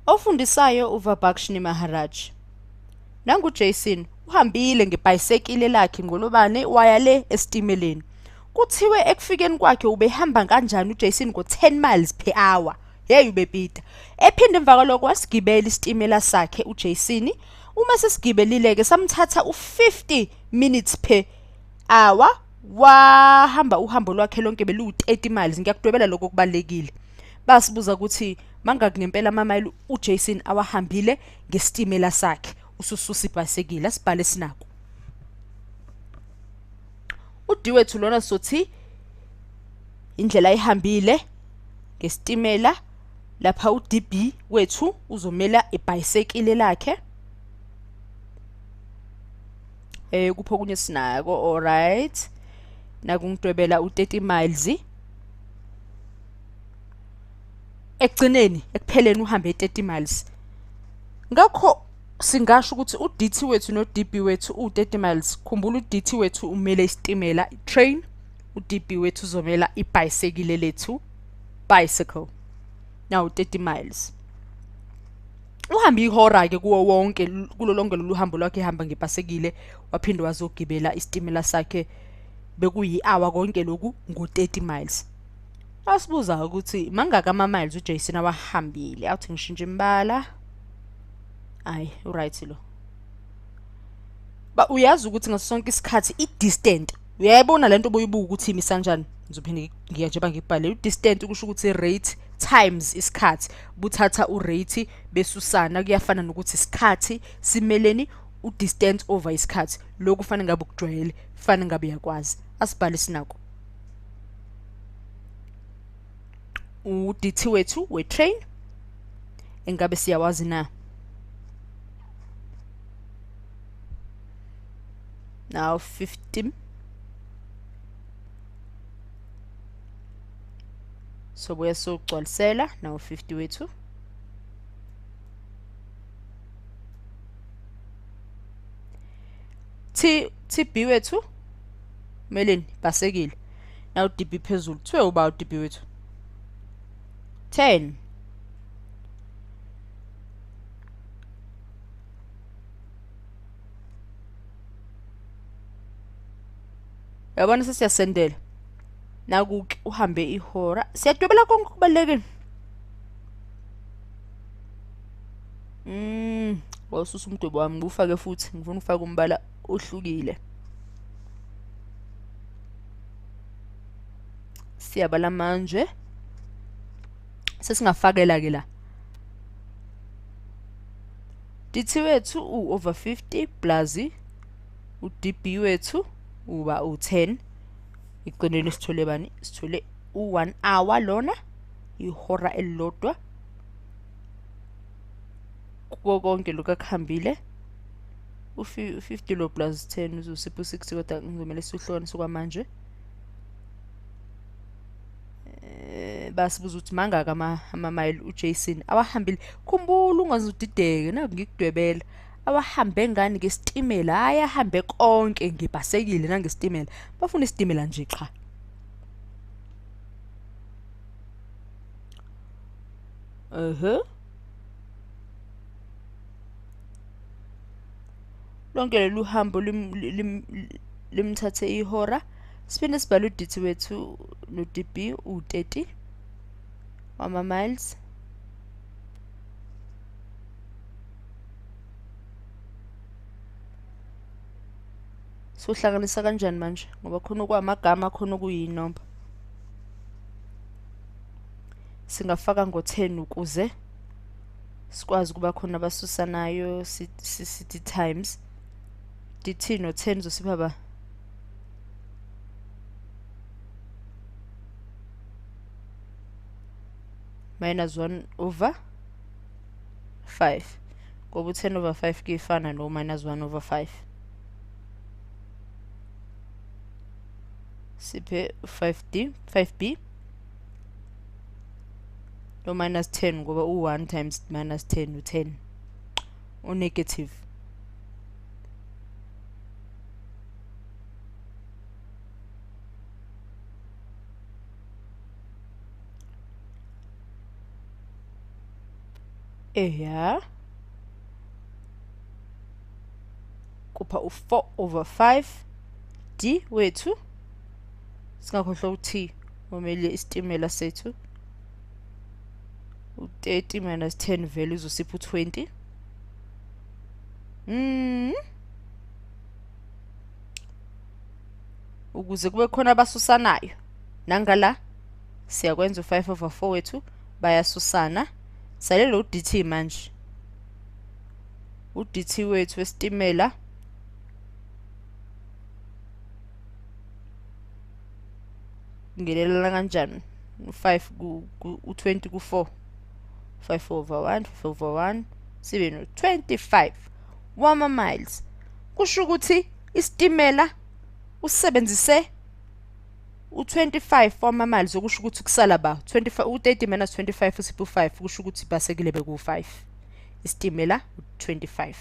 Ofundisayo uVabhakshini Maharaj. Nangu Jason uhambile ngebhayisekile lakhe ngolobane waya le estimeleni. Kuthiwe ekufikeni kwakhe ubehamba kanjani uJason ngo-10 miles per hour. Hey ubepita. Ephinde emva kwalokho wasigibela isitimela sakhe uJason. Uma sesigibelile ke samthatha u50 minutes per hour wahamba uhambo lwakhe lonke belu30 miles. Ngiyakudwebela lokho kubalekile. Basibuza ukuthi mangaki ngempela amamayili uJason awahambile ngesitimela sakhe. Usususa ibhayisekile asibhale sinako. Udiwethu lona sothi indlela ayihambile ngesitimela lapha uDB wethu uzomela ibhayisekile lakhe. Kupho kunye sinako. Alright. Nakungidwebela u30 miles. Ekugcineni ekupheleni uhambe 30 miles. Ngakho singasho ukuthi uDT wethu noDB wethu u30 miles. Khumbula uDT wethu umele isitimela train, uDB wethu uzomela ibhayisekile lethu bicycle. Now 30 miles. Uhambe ihora ke kuwo wonke kulo lonke lolu hambo lwakhe ehamba ngebhayisekile waphinde wazogibela isitimela sakhe bekuyi-hour konke lokhu ngo30 miles. Asibuza ukuthi mangaka ama-miles uJason awahambile. Awuthi ngishintshe imbala. Ayi, right lo. Ba uyazi ukuthi ngaso sonke isikhathi i-distant. Uyayibona lento boyibuka ukuthi imi sanjani. Ngizophinde ngiyajoba ngibhale i-distant kusho ukuthi rate times isikhathi. Buthatha urate besusana kuyafana nokuthi isikhathi simeleni u-distance over isikhathi. Lokhu kufanele ngabe ukujwayele, kufanele ngabe yakwazi. Asibhale sinako. uDT wethu we-train engabe siyawazi na. Now 50. So buya sogcwalisela now 50 wethu. TB wethu meleni basekile. Now DB phezulu. Kuthiwe uba uDB wethu 10. Yabona sesiyasendela. Nakuke uhambe ihora. Siyadwebela konke kubalekile. Wasusa umdwebo wami ngufake futhi. Ngifuna ufake umbala ohlukile. Siyabala manje. Sesingafakela ke la. DT wethu over 50 plus uDB wethu uba u10. Iqinile sithole bani? Sithole u1 hour lona. Ihora elilodwa. Konke lokho akuhambile. U50 lo plus 10 uzosipha u60 kodwa ngizomela sihlone sokwamanje. Basibuza ukuthi mangaka ama-mile uJason awahambile. Khumbula ungazudideke naku ngikudwebela. Awahambe ngani ngesitimela? Hayi ahambe konke ngebhayisekile nangesitimela. Bafuna isitimela nje cha. Lonke lolu hambo limthathe ihora. Siphinde sibhale uDT wethu noDB u30 wama-miles. Sohlanganisa kanjani manje ngoba khona okwamagama khona okuyinamba. Singafaka ngo10 ukuze sikwazi kuba khona abasusanayo city times. DT no10 zosipha ba -1/5 ngoba u10/5 kuyifana no -1/5. Siphe 5B no -10 ngoba u1 times -10 u10 u-negative. eya kupha u4/5 d wethu singakhohlwa u-t omele isitimela sethu u-30 minus 10 value uzosipha u-20 ukuze kube khona abasusanayo nangala siyakwenza u5/4 wethu bayasusana sale lo dt manje udt wethu wesitimela ngelela kanjani u5 u20 ku4 5/1 5/1 sibe no 25 wama miles kusho ukuthi isitimela usebenzise u25 wama miles okusho ukuthi kusala ba 25 u30 minus 25 usipha u5 kusho ukuthi basekile beku5 isitimela u25